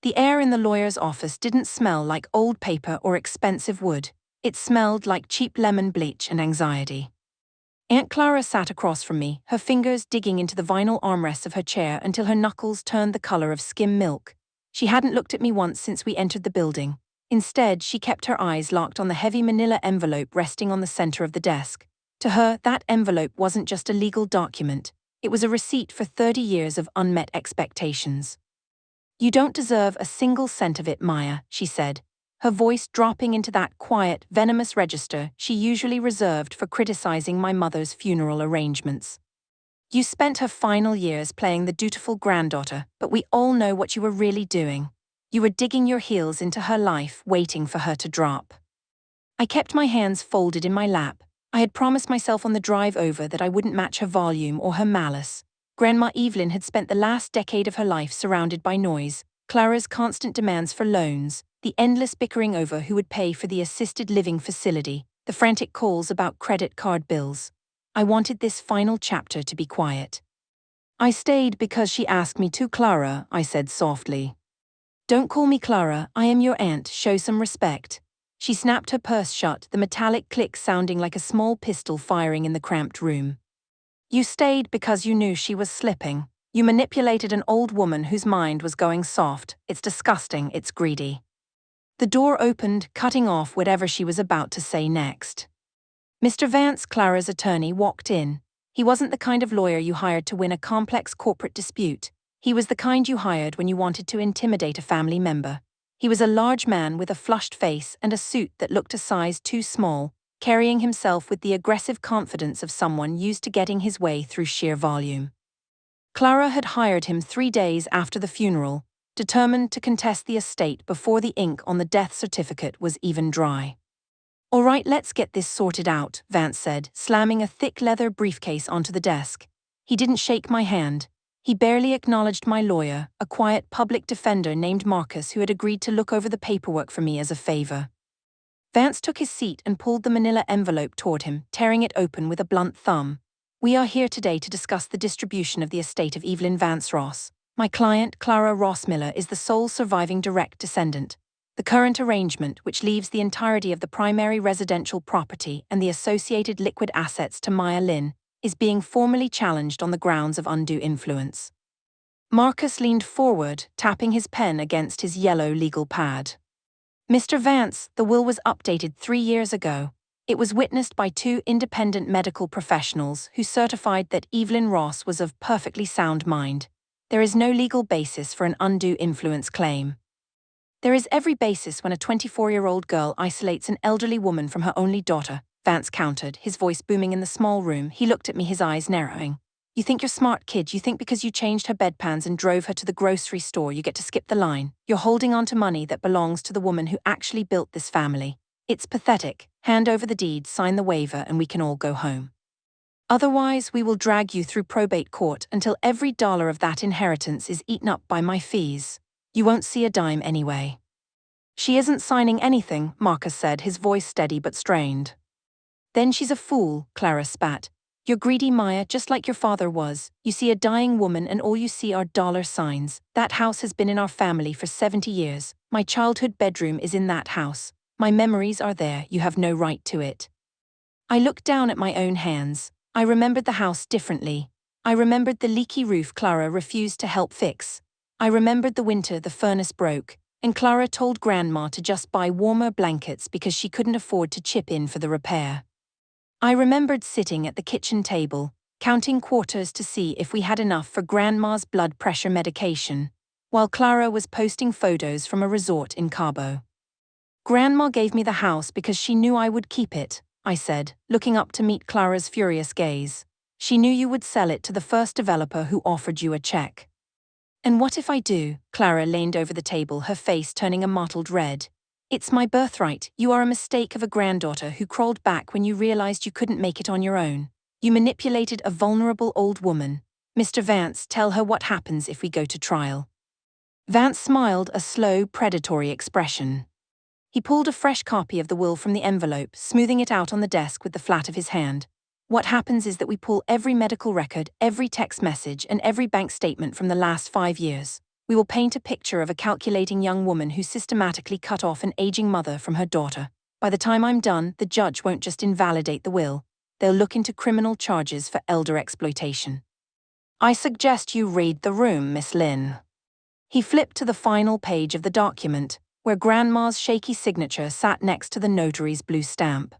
The air in the lawyer's office didn't smell like old paper or expensive wood. It smelled like cheap lemon bleach and anxiety. Aunt Clara sat across from me, her fingers digging into the vinyl armrests of her chair until her knuckles turned the color of skim milk. She hadn't looked at me once since we entered the building. Instead, she kept her eyes locked on the heavy manila envelope resting on the center of the desk. To her, that envelope wasn't just a legal document. It was a receipt for 30 years of unmet expectations. "You don't deserve a single cent of it, Maya," she said, her voice dropping into that quiet, venomous register she usually reserved for criticizing my mother's funeral arrangements. "You spent her final years playing the dutiful granddaughter, but we all know what you were really doing. You were digging your heels into her life, waiting for her to drop." I kept my hands folded in my lap. I had promised myself on the drive over that I wouldn't match her volume or her malice. Grandma Evelyn had spent the last decade of her life surrounded by noise, Clara's constant demands for loans, the endless bickering over who would pay for the assisted living facility, the frantic calls about credit card bills. I wanted this final chapter to be quiet. "I stayed because she asked me to, Clara," I said softly. "Don't call me Clara, I am your aunt, show some respect." She snapped her purse shut, the metallic click sounding like a small pistol firing in the cramped room. "You stayed because you knew she was slipping. You manipulated an old woman whose mind was going soft. It's disgusting, it's greedy." The door opened, cutting off whatever she was about to say next. Mr. Vance, Clara's attorney, walked in. He wasn't the kind of lawyer you hired to win a complex corporate dispute. He was the kind you hired when you wanted to intimidate a family member. He was a large man with a flushed face and a suit that looked a size too small, carrying himself with the aggressive confidence of someone used to getting his way through sheer volume. Clara had hired him 3 days after the funeral, determined to contest the estate before the ink on the death certificate was even dry. "All right, let's get this sorted out," Vance said, slamming a thick leather briefcase onto the desk. He didn't shake my hand. He barely acknowledged my lawyer, a quiet public defender named Marcus who had agreed to look over the paperwork for me as a favor. Vance took his seat and pulled the manila envelope toward him, tearing it open with a blunt thumb. "We are here today to discuss the distribution of the estate of Evelyn Vance Ross. My client, Clara Ross-Miller, is the sole surviving direct descendant. The current arrangement, which leaves the entirety of the primary residential property and the associated liquid assets to Maya Lynn, is being formally challenged on the grounds of undue influence." Marcus leaned forward, tapping his pen against his yellow legal pad. "Mr. Vance, the will was updated 3 years ago. It was witnessed by 2 independent medical professionals who certified that Evelyn Ross was of perfectly sound mind. There is no legal basis for an undue influence claim." "There is every basis when a 24-year-old girl isolates an elderly woman from her only daughter," Vance countered, his voice booming in the small room. He looked at me, his eyes narrowing. "You think you're smart, kid. You think because you changed her bedpans and drove her to the grocery store you get to skip the line. You're holding on to money that belongs to the woman who actually built this family. It's pathetic. Hand over the deed, sign the waiver, and we can all go home. Otherwise, we will drag you through probate court until every dollar of that inheritance is eaten up by my fees. You won't see a dime anyway." "She isn't signing anything," Marcus said, his voice steady but strained. "Then she's a fool," Clara spat. "You're greedy, Maya, just like your father was. You see a dying woman and all you see are dollar signs. That house has been in our family for 70 years. My childhood bedroom is in that house. My memories are there. You have no right to it." I looked down at my own hands. I remembered the house differently. I remembered the leaky roof Clara refused to help fix. I remembered the winter the furnace broke, and Clara told Grandma to just buy warmer blankets because she couldn't afford to chip in for the repair. I remembered sitting at the kitchen table, counting quarters to see if we had enough for Grandma's blood pressure medication, while Clara was posting photos from a resort in Cabo. "Grandma gave me the house because she knew I would keep it," I said, looking up to meet Clara's furious gaze. "She knew you would sell it to the first developer who offered you a check." "And what if I do?" Clara leaned over the table, her face turning a mottled red. "It's my birthright. You are a mistake of a granddaughter who crawled back when you realized you couldn't make it on your own. You manipulated a vulnerable old woman. Mr. Vance, tell her what happens if we go to trial." Vance smiled, a slow, predatory expression. He pulled a fresh copy of the will from the envelope, smoothing it out on the desk with the flat of his hand. "What happens is that we pull every medical record, every text message, and every bank statement from the last 5 years. We will paint a picture of a calculating young woman who systematically cut off an aging mother from her daughter. By the time I'm done, the judge won't just invalidate the will, they'll look into criminal charges for elder exploitation. I suggest you read the room, Miss Lynn. He flipped to the final page of the document, where Grandma's shaky signature sat next to the notary's blue stamp.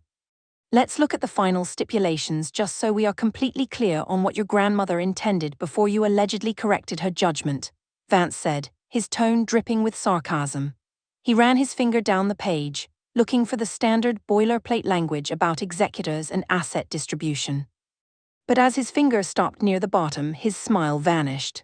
Let's look at the final stipulations just so we are completely clear on what your grandmother intended before you allegedly corrected her judgment, Vance said, his tone dripping with sarcasm. He ran his finger down the page, looking for the standard boilerplate language about executors and asset distribution. But as his finger stopped near the bottom, his smile vanished.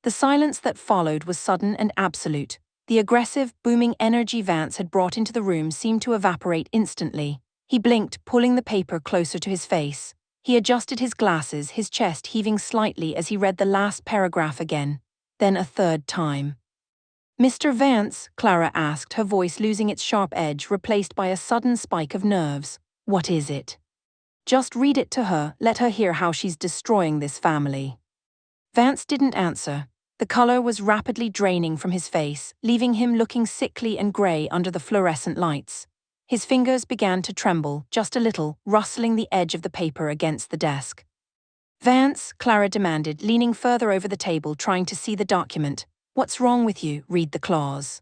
The silence that followed was sudden and absolute. The aggressive, booming energy Vance had brought into the room seemed to evaporate instantly. He blinked, pulling the paper closer to his face. He adjusted his glasses, his chest heaving slightly as he read the last paragraph again, then a third time. Mr. Vance, Clara asked, her voice losing its sharp edge, replaced by a sudden spike of nerves. What is it? Just read it to her, let her hear how she's destroying this family. Vance didn't answer. The color was rapidly draining from his face, leaving him looking sickly and gray under the fluorescent lights. His fingers began to tremble, just a little, rustling the edge of the paper against the desk. Vance, Clara demanded, leaning further over the table trying to see the document. What's wrong with you? Read the clause.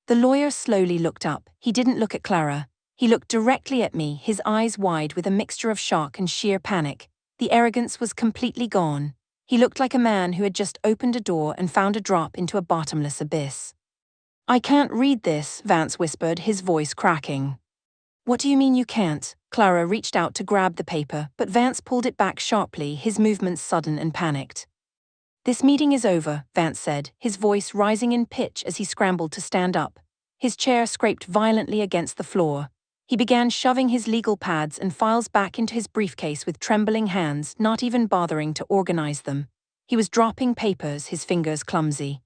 The lawyer slowly looked up. He didn't look at Clara. He looked directly at me, his eyes wide with a mixture of shock and sheer panic. The arrogance was completely gone. He looked like a man who had just opened a door and found a drop into a bottomless abyss. I can't read this, Vance whispered, his voice cracking. What do you mean you can't? Clara reached out to grab the paper, but Vance pulled it back sharply, his movements sudden and panicked. This meeting is over, Vance said, his voice rising in pitch as he scrambled to stand up. His chair scraped violently against the floor. He began shoving his legal pads and files back into his briefcase with trembling hands, not even bothering to organize them. He was dropping papers, his fingers clumsy.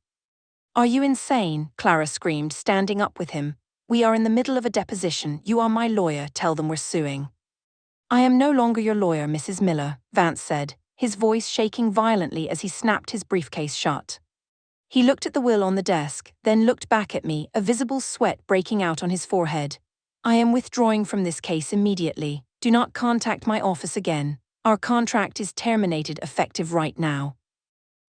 Are you insane? Clara screamed, standing up with him. We are in the middle of a deposition. You are my lawyer. Tell them we're suing. I am no longer your lawyer, Mrs. Miller, Vance said, his voice shaking violently as he snapped his briefcase shut. He looked at the will on the desk, then looked back at me, a visible sweat breaking out on his forehead. I am withdrawing from this case immediately. Do not contact my office again. Our contract is terminated effective right now.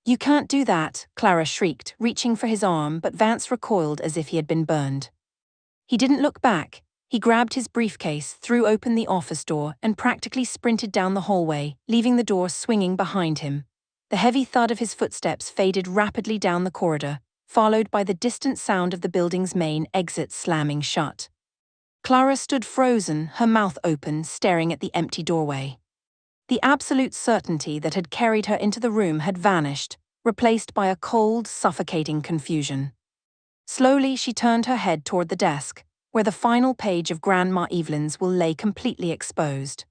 You can't do that, Clara shrieked, reaching for his arm, but Vance recoiled as if he had been burned. He didn't look back. He grabbed his briefcase, threw open the office door, and practically sprinted down the hallway, leaving the door swinging behind him. The heavy thud of his footsteps faded rapidly down the corridor, followed by the distant sound of the building's main exit slamming shut. Clara stood frozen, her mouth open, staring at the empty doorway. The absolute certainty that had carried her into the room had vanished, replaced by a cold, suffocating confusion. Slowly, she turned her head toward the desk, where the final page of Grandma Evelyn's will lay completely exposed.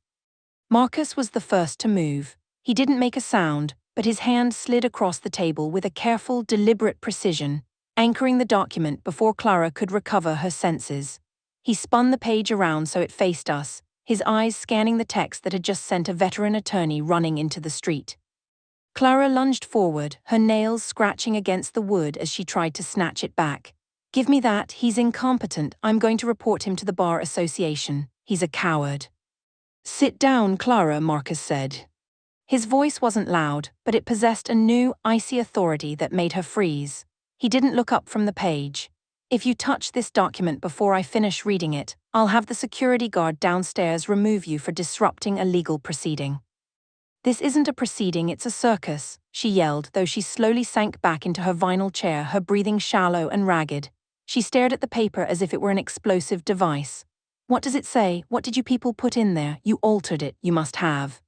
Marcus was the first to move. He didn't make a sound, but his hand slid across the table with a careful, deliberate precision, anchoring the document before Clara could recover her senses. He spun the page around so it faced us, his eyes scanning the text that had just sent a veteran attorney running into the street. Clara lunged forward, her nails scratching against the wood as she tried to snatch it back. Give me that, he's incompetent. I'm going to report him to the Bar Association. He's a coward. Sit down, Clara, Marcus said. His voice wasn't loud, but it possessed a new, icy authority that made her freeze. He didn't look up from the page. If you touch this document before I finish reading it, I'll have the security guard downstairs remove you for disrupting a legal proceeding. This isn't a proceeding, it's a circus, she yelled, though she slowly sank back into her vinyl chair, her breathing shallow and ragged. She stared at the paper as if it were an explosive device. What does it say? What did you people put in there? You altered it, you must have.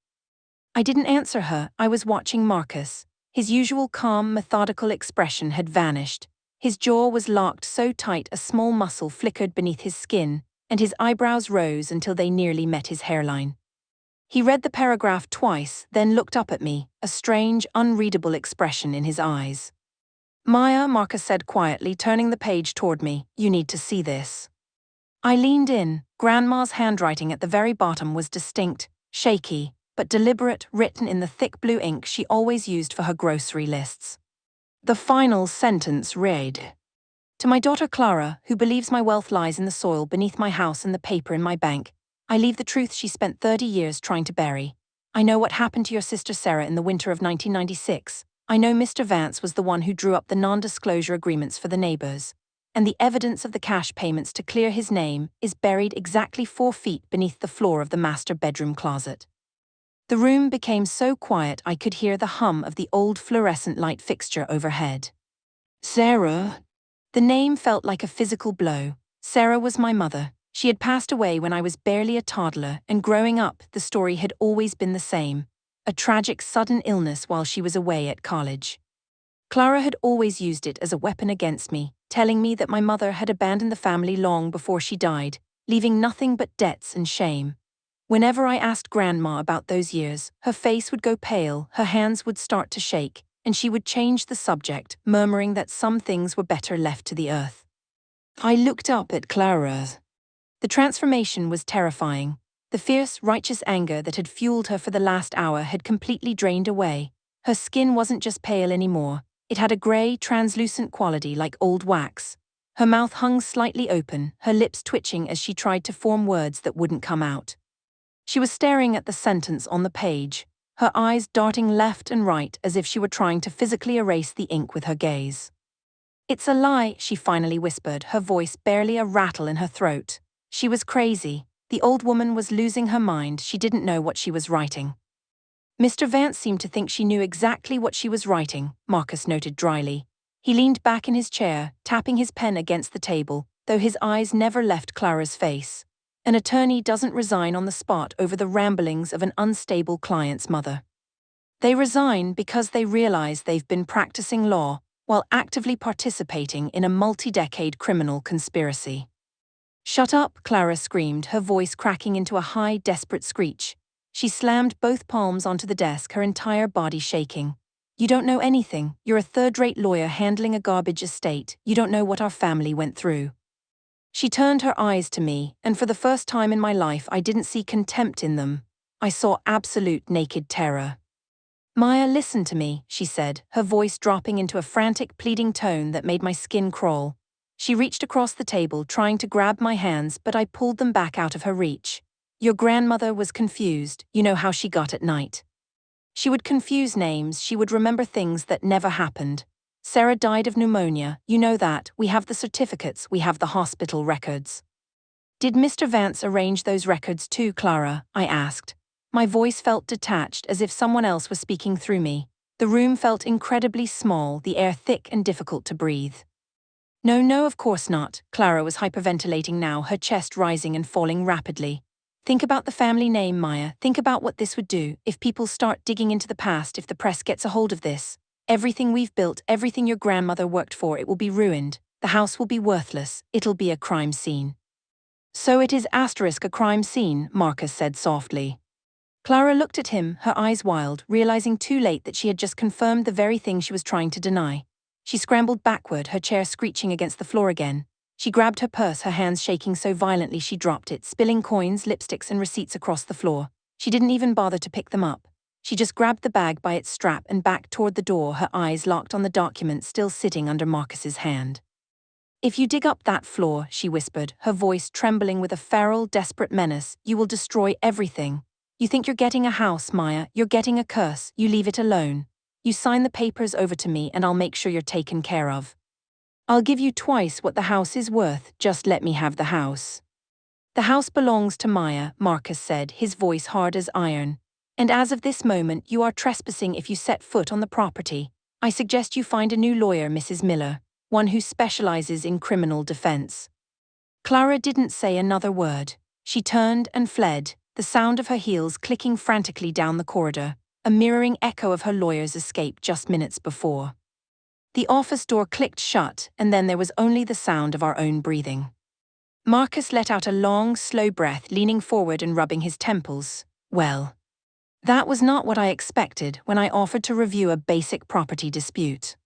I didn't answer her, I was watching Marcus. His usual calm, methodical expression had vanished. His jaw was locked so tight a small muscle flickered beneath his skin, and his eyebrows rose until they nearly met his hairline. He read the paragraph twice, then looked up at me, a strange, unreadable expression in his eyes. Maya, Marcus said quietly, turning the page toward me, you need to see this. I leaned in. Grandma's handwriting at the very bottom was distinct, shaky, but deliberate, written in the thick blue ink she always used for her grocery lists. The final sentence read, "To my daughter Clara, who believes my wealth lies in the soil beneath my house and the paper in my bank, I leave the truth she spent 30 years trying to bury. I know what happened to your sister Sarah in the winter of 1996. I know Mr. Vance was the one who drew up the non-disclosure agreements for the neighbors. And the evidence of the cash payments to clear his name is buried exactly 4 feet beneath the floor of the master bedroom closet." The room became so quiet I could hear the hum of the old fluorescent light fixture overhead. Sarah? The name felt like a physical blow. Sarah was my mother. She had passed away when I was barely a toddler, and growing up, the story had always been the same. A tragic sudden illness while she was away at college. Clara had always used it as a weapon against me, telling me that my mother had abandoned the family long before she died, leaving nothing but debts and shame. Whenever I asked Grandma about those years, her face would go pale, her hands would start to shake, and she would change the subject, murmuring that some things were better left to the earth. I looked up at Clara. The transformation was terrifying. The fierce, righteous anger that had fueled her for the last hour had completely drained away. Her skin wasn't just pale anymore. It had a grey, translucent quality like old wax. Her mouth hung slightly open, her lips twitching as she tried to form words that wouldn't come out. She was staring at the sentence on the page, her eyes darting left and right as if she were trying to physically erase the ink with her gaze. "It's a lie," she finally whispered, her voice barely a rattle in her throat. She was crazy. The old woman was losing her mind. She didn't know what she was writing. "Mr. Vance seemed to think she knew exactly what she was writing," Marcus noted dryly. He leaned back in his chair, tapping his pen against the table, though his eyes never left Clara's face. An attorney doesn't resign on the spot over the ramblings of an unstable client's mother. They resign because they realize they've been practicing law while actively participating in a multi-decade criminal conspiracy. "Shut up," Clara screamed, her voice cracking into a high, desperate screech. She slammed both palms onto the desk, her entire body shaking. "You don't know anything. You're a third-rate lawyer handling a garbage estate. You don't know what our family went through." She turned her eyes to me, and for the first time in my life I didn't see contempt in them. I saw absolute naked terror. "Maya, listen to me," she said, her voice dropping into a frantic, pleading tone that made my skin crawl. She reached across the table, trying to grab my hands, but I pulled them back out of her reach. "Your grandmother was confused. You know how she got at night. She would confuse names, she would remember things that never happened. Sarah died of pneumonia, you know that, we have the certificates, we have the hospital records." "Did Mr. Vance arrange those records too, Clara?" I asked. My voice felt detached, as if someone else was speaking through me. The room felt incredibly small, the air thick and difficult to breathe. No, of course not." Clara was hyperventilating now, her chest rising and falling rapidly. "Think about the family name, Maya. Think about what this would do if people start digging into the past, if the press gets a hold of this. Everything we've built, everything your grandmother worked for, it will be ruined. The house will be worthless. It'll be a crime scene." "So it is * a crime scene," Marcus said softly. Clara looked at him, her eyes wild, realizing too late that she had just confirmed the very thing she was trying to deny. She scrambled backward, her chair screeching against the floor again. She grabbed her purse, her hands shaking so violently she dropped it, spilling coins, lipsticks, and receipts across the floor. She didn't even bother to pick them up. She just grabbed the bag by its strap and backed toward the door, her eyes locked on the document still sitting under Marcus's hand. "If you dig up that floor," she whispered, her voice trembling with a feral, desperate menace, "you will destroy everything. You think you're getting a house, Maya, you're getting a curse, you leave it alone. You sign the papers over to me and I'll make sure you're taken care of. I'll give you twice what the house is worth, just let me have the house." "The house belongs to Maya," Marcus said, his voice hard as iron. "And as of this moment, you are trespassing if you set foot on the property. I suggest you find a new lawyer, Mrs. Miller, one who specializes in criminal defense." Clara didn't say another word. She turned and fled, the sound of her heels clicking frantically down the corridor, a mirroring echo of her lawyer's escape just minutes before. The office door clicked shut, and then there was only the sound of our own breathing. Marcus let out a long, slow breath, leaning forward and rubbing his temples. Well, that was not what I expected when I offered to review a basic property dispute.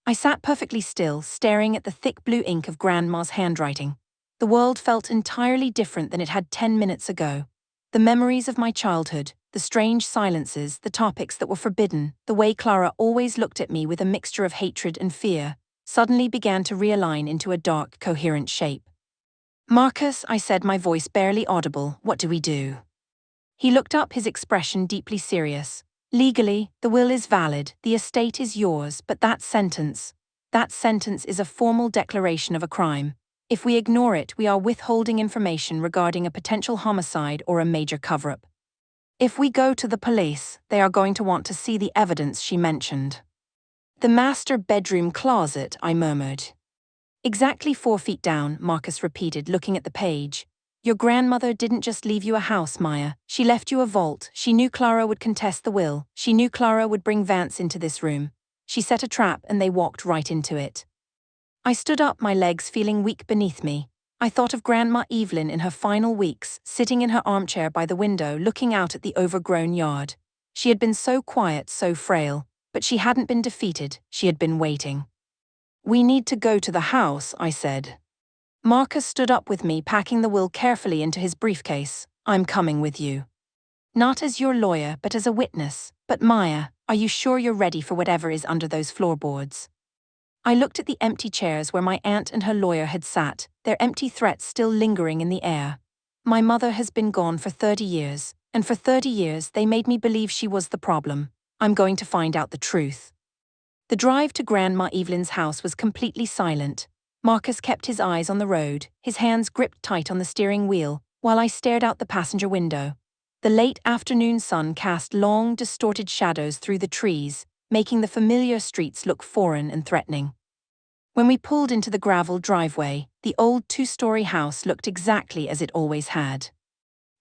I sat perfectly still, staring at the thick blue ink of Grandma's handwriting. The world felt entirely different than it had 10 minutes ago. The memories of my childhood, the strange silences, the topics that were forbidden, the way Clara always looked at me with a mixture of hatred and fear, suddenly began to realign into a dark, coherent shape. "Marcus," I said, my voice barely audible, "what do we do?" He looked up, his expression deeply serious. "Legally, the will is valid, the estate is yours, but that sentence is a formal declaration of a crime. If we ignore it, we are withholding information regarding a potential homicide or a major cover-up. If we go to the police, they are going to want to see the evidence she mentioned." "The master bedroom closet," I murmured. "Exactly 4 feet down," Marcus repeated, looking at the page. "Your grandmother didn't just leave you a house, Maya. She left you a vault. She knew Clara would contest the will. She knew Clara would bring Vance into this room. She set a trap and they walked right into it." I stood up, my legs feeling weak beneath me. I thought of Grandma Evelyn in her final weeks, sitting in her armchair by the window, looking out at the overgrown yard. She had been so quiet, so frail, but she hadn't been defeated, she had been waiting. "We need to go to the house," I said. Marcus stood up with me, packing the will carefully into his briefcase. "I'm coming with you. Not as your lawyer, but as a witness. But Maya, are you sure you're ready for whatever is under those floorboards?" I looked at the empty chairs where my aunt and her lawyer had sat, their empty threats still lingering in the air. My mother has been gone for 30 years, and for 30 years they made me believe she was the problem. I'm going to find out the truth. The drive to Grandma Evelyn's house was completely silent. Marcus kept his eyes on the road, his hands gripped tight on the steering wheel, while I stared out the passenger window. The late afternoon sun cast long, distorted shadows through the trees, making the familiar streets look foreign and threatening. When we pulled into the gravel driveway, the old 2-story house looked exactly as it always had.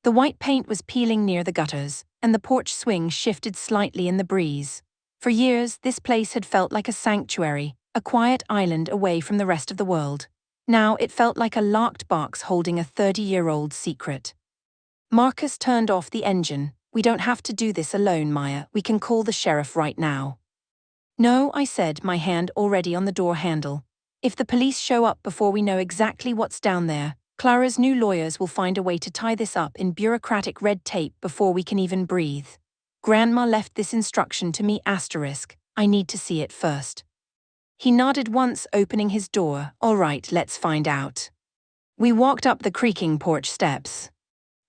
The white paint was peeling near the gutters, and the porch swing shifted slightly in the breeze. For years, this place had felt like a sanctuary, a quiet island away from the rest of the world. Now it felt like a locked box holding a 30-year-old secret. Marcus turned off the engine. "We don't have to do this alone, Maya. We can call the sheriff right now." "No," I said, my hand already on the door handle. "If the police show up before we know exactly what's down there, Clara's new lawyers will find a way to tie this up in bureaucratic red tape before we can even breathe. Grandma left this instruction to me *. I need to see it first." He nodded once, opening his door. "All right, let's find out." We walked up the creaking porch steps.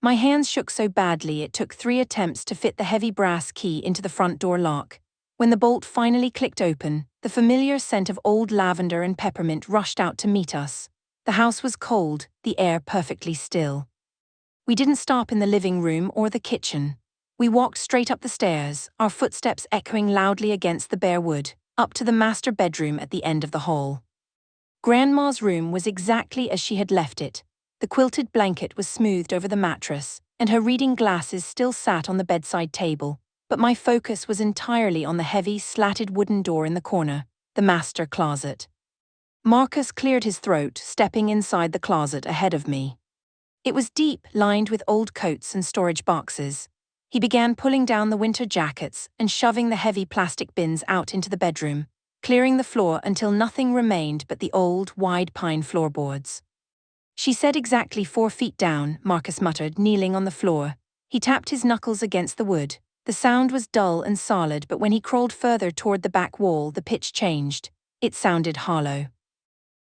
My hands shook so badly it took 3 attempts to fit the heavy brass key into the front door lock. When the bolt finally clicked open, the familiar scent of old lavender and peppermint rushed out to meet us. The house was cold, the air perfectly still. We didn't stop in the living room or the kitchen. We walked straight up the stairs, our footsteps echoing loudly against the bare wood, up to the master bedroom at the end of the hall. Grandma's room was exactly as she had left it. The quilted blanket was smoothed over the mattress, and her reading glasses still sat on the bedside table, but my focus was entirely on the heavy, slatted wooden door in the corner, the master closet. Marcus cleared his throat, stepping inside the closet ahead of me. It was deep, lined with old coats and storage boxes. He began pulling down the winter jackets and shoving the heavy plastic bins out into the bedroom, clearing the floor until nothing remained but the old, wide pine floorboards. "She said exactly 4 feet down," Marcus muttered, kneeling on the floor. He tapped his knuckles against the wood. The sound was dull and solid, but when he crawled further toward the back wall, the pitch changed. It sounded hollow.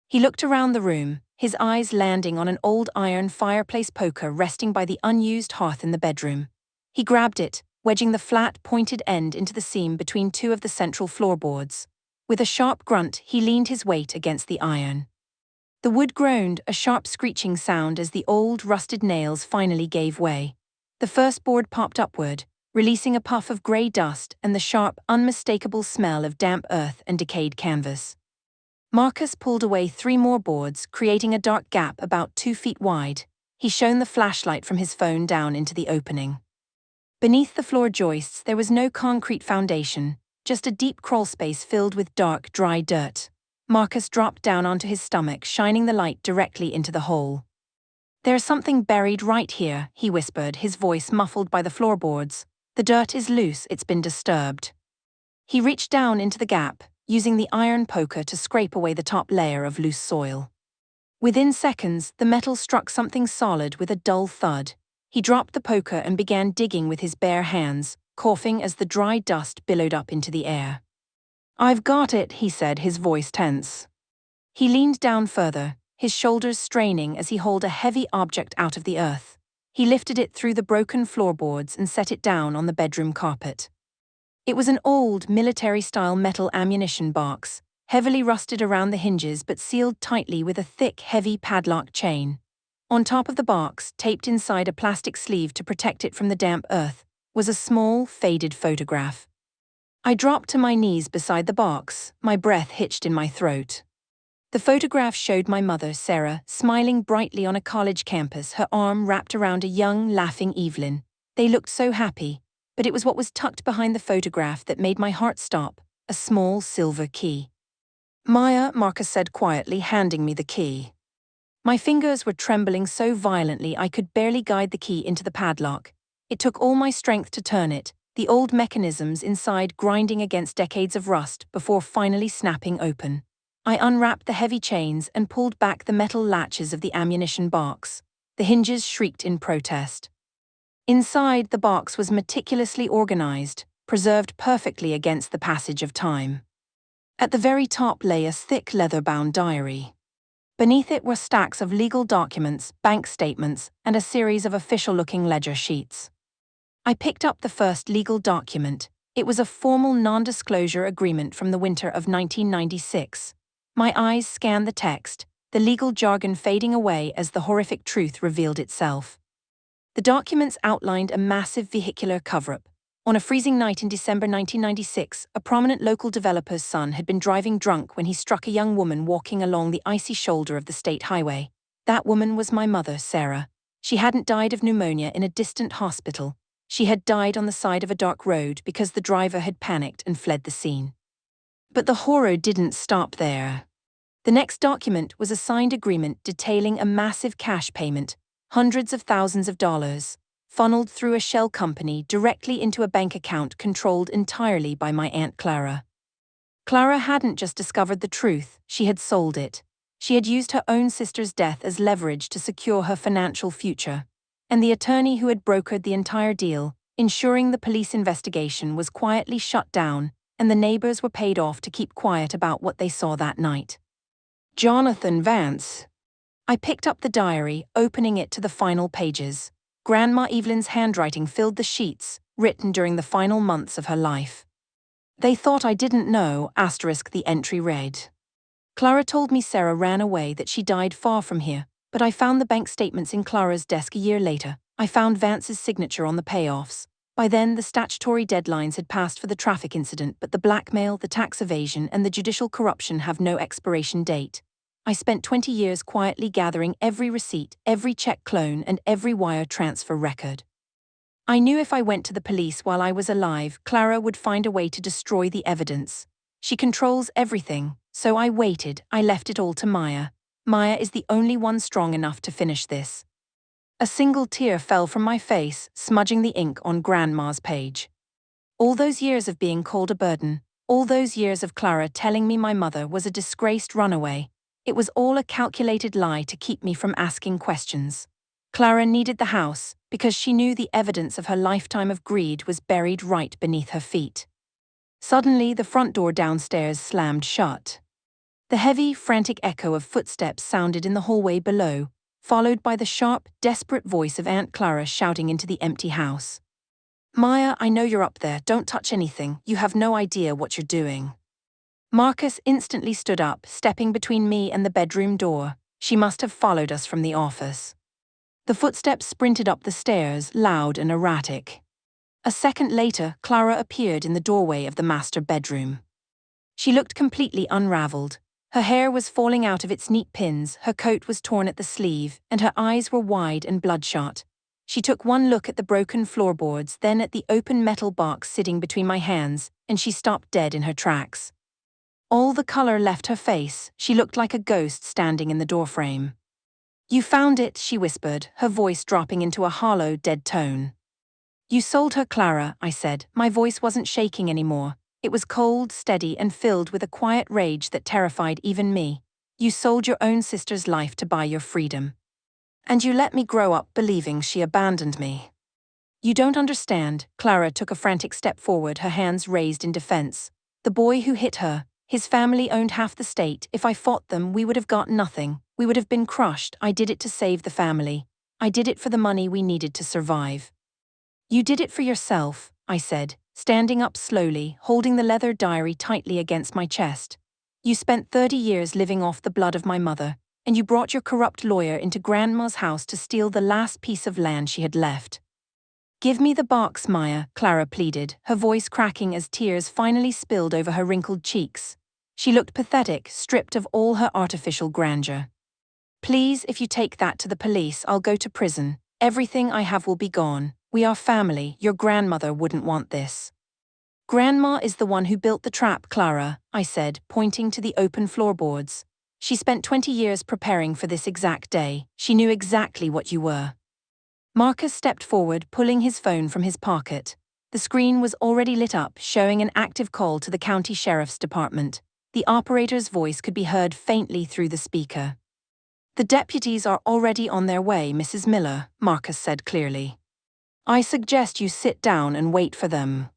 He looked around the room, his eyes landing on an old iron fireplace poker resting by the unused hearth in the bedroom. He grabbed it, wedging the flat, pointed end into the seam between 2 of the central floorboards. With a sharp grunt, he leaned his weight against the iron. The wood groaned, a sharp screeching sound as the old, rusted nails finally gave way. The first board popped upward, releasing a puff of grey dust and the sharp, unmistakable smell of damp earth and decayed canvas. Marcus pulled away 3 more boards, creating a dark gap about 2 feet wide. He shone the flashlight from his phone down into the opening. Beneath the floor joists, there was no concrete foundation, just a deep crawlspace filled with dark, dry dirt. Marcus dropped down onto his stomach, shining the light directly into the hole. "There's something buried right here," he whispered, his voice muffled by the floorboards. "The dirt is loose, it's been disturbed." He reached down into the gap, using the iron poker to scrape away the top layer of loose soil. Within seconds, the metal struck something solid with a dull thud. He dropped the poker and began digging with his bare hands, coughing as the dry dust billowed up into the air. "I've got it," he said, his voice tense. He leaned down further, his shoulders straining as he hauled a heavy object out of the earth. He lifted it through the broken floorboards and set it down on the bedroom carpet. It was an old, military-style metal ammunition box, heavily rusted around the hinges but sealed tightly with a thick, heavy padlock chain. On top of the box, taped inside a plastic sleeve to protect it from the damp earth, was a small, faded photograph. I dropped to my knees beside the box, my breath hitched in my throat. The photograph showed my mother, Sarah, smiling brightly on a college campus, her arm wrapped around a young, laughing Evelyn. They looked so happy, but it was what was tucked behind the photograph that made my heart stop, a small silver key. "Maya," Marcus said quietly, handing me the key. My fingers were trembling so violently I could barely guide the key into the padlock. It took all my strength to turn it, the old mechanisms inside grinding against decades of rust before finally snapping open. I unwrapped the heavy chains and pulled back the metal latches of the ammunition box. The hinges shrieked in protest. Inside, the box was meticulously organized, preserved perfectly against the passage of time. At the very top lay a thick leather-bound diary. Beneath it were stacks of legal documents, bank statements, and a series of official-looking ledger sheets. I picked up the first legal document. It was a formal non-disclosure agreement from the winter of 1996. My eyes scanned the text, the legal jargon fading away as the horrific truth revealed itself. The documents outlined a massive vehicular cover-up. On a freezing night in December 1996, a prominent local developer's son had been driving drunk when he struck a young woman walking along the icy shoulder of the state highway. That woman was my mother, Sarah. She hadn't died of pneumonia in a distant hospital. She had died on the side of a dark road because the driver had panicked and fled the scene. But the horror didn't stop there. The next document was a signed agreement detailing a massive cash payment, hundreds of thousands of dollars, funneled through a shell company directly into a bank account controlled entirely by my Aunt Clara. Clara hadn't just discovered the truth, she had sold it. She had used her own sister's death as leverage to secure her financial future. And the attorney who had brokered the entire deal, ensuring the police investigation was quietly shut down, and the neighbors were paid off to keep quiet about what they saw that night. Jonathan Vance. I picked up the diary, opening it to the final pages. Grandma Evelyn's handwriting filled the sheets, written during the final months of her life. "They thought I didn't know," the entry read. "Clara told me Sarah ran away, that she died far from here, but I found the bank statements in Clara's desk a year later. I found Vance's signature on the payoffs. By then, the statutory deadlines had passed for the traffic incident, but the blackmail, the tax evasion, and the judicial corruption have no expiration date. I spent 20 years quietly gathering every receipt, every check clone, and every wire transfer record. I knew if I went to the police while I was alive, Clara would find a way to destroy the evidence. She controls everything, so I waited. I left it all to Maya. Maya is the only one strong enough to finish this." A single tear fell from my face, smudging the ink on Grandma's page. All those years of being called a burden, all those years of Clara telling me my mother was a disgraced runaway, it was all a calculated lie to keep me from asking questions. Clara needed the house because she knew the evidence of her lifetime of greed was buried right beneath her feet. Suddenly, the front door downstairs slammed shut. The heavy, frantic echo of footsteps sounded in the hallway below, followed by the sharp, desperate voice of Aunt Clara shouting into the empty house. "Maya, I know you're up there. Don't touch anything. You have no idea what you're doing." Marcus instantly stood up, stepping between me and the bedroom door. She must have followed us from the office. The footsteps sprinted up the stairs, loud and erratic. A second later, Clara appeared in the doorway of the master bedroom. She looked completely unraveled. Her hair was falling out of its neat pins, her coat was torn at the sleeve, and her eyes were wide and bloodshot. She took one look at the broken floorboards, then at the open metal box sitting between my hands, and she stopped dead in her tracks. All the color left her face. She looked like a ghost standing in the doorframe. "You found it," she whispered, her voice dropping into a hollow, dead tone. "You sold her, Clara," I said. My voice wasn't shaking anymore. It was cold, steady, and filled with a quiet rage that terrified even me. "You sold your own sister's life to buy your freedom." And you let me grow up believing she abandoned me. You don't understand. Clara took a frantic step forward, her hands raised in defense. The boy who hit her, his family owned half the state. If I fought them, we would have got nothing. We would have been crushed. I did it to save the family. I did it for the money we needed to survive. You did it for yourself, I said, standing up slowly, holding the leather diary tightly against my chest. You spent 30 years living off the blood of my mother, and you brought your corrupt lawyer into Grandma's house to steal the last piece of land she had left. Give me the box, Maya, Clara pleaded, her voice cracking as tears finally spilled over her wrinkled cheeks. She looked pathetic, stripped of all her artificial grandeur. Please, if you take that to the police, I'll go to prison. Everything I have will be gone. We are family. Your grandmother wouldn't want this. Grandma is the one who built the trap, Clara, I said, pointing to the open floorboards. She spent 20 years preparing for this exact day. She knew exactly what you were. Marcus stepped forward, pulling his phone from his pocket. The screen was already lit up, showing an active call to the county sheriff's department. The operator's voice could be heard faintly through the speaker. The deputies are already on their way, Mrs. Miller, Marcus said clearly. I suggest you sit down and wait for them.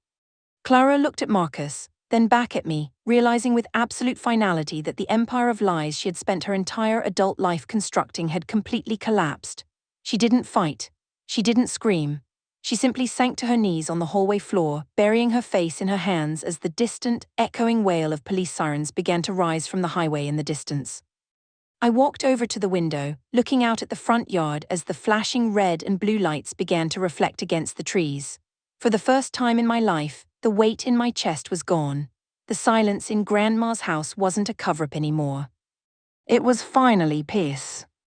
Clara looked at Marcus, then back at me, realizing with absolute finality that the empire of lies she had spent her entire adult life constructing had completely collapsed. She didn't fight. She didn't scream. She simply sank to her knees on the hallway floor, burying her face in her hands as the distant, echoing wail of police sirens began to rise from the highway in the distance. I walked over to the window, looking out at the front yard as the flashing red and blue lights began to reflect against the trees. For the first time in my life, the weight in my chest was gone. The silence in Grandma's house wasn't a cover-up anymore. It was finally peace.